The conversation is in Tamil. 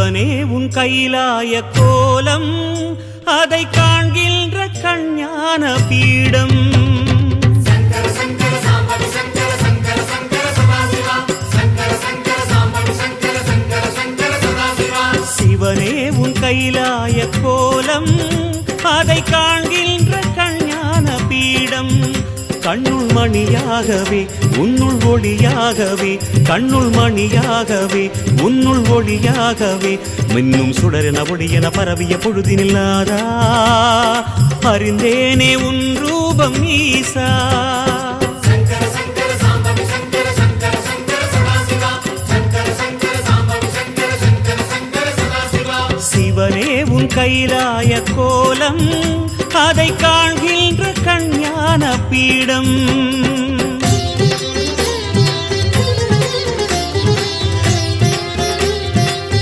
சிவனே உன் கைலாய கோலம் அதை காண்கின்ற கஞ்ஞான பீடம் சிவனே உன் கைலாய கோலம் அதை காண்கின்ற கஞ்ஞான பீடம் கண்ணுள் மணியாகவே உன்னுள் ஒளியாகவே கண்ணுள் மணியாகவே உன்னுள் ஒளியாகவே மின்னும் சுடரென ஒளியென பரவிய பொழுதினில்லாதா அறிந்தேனே உன் ரூபம் ஈசா சிவனே உன் கைலாய கோலம் அதை காண்கின்ற கஞ்ஞான பீடம்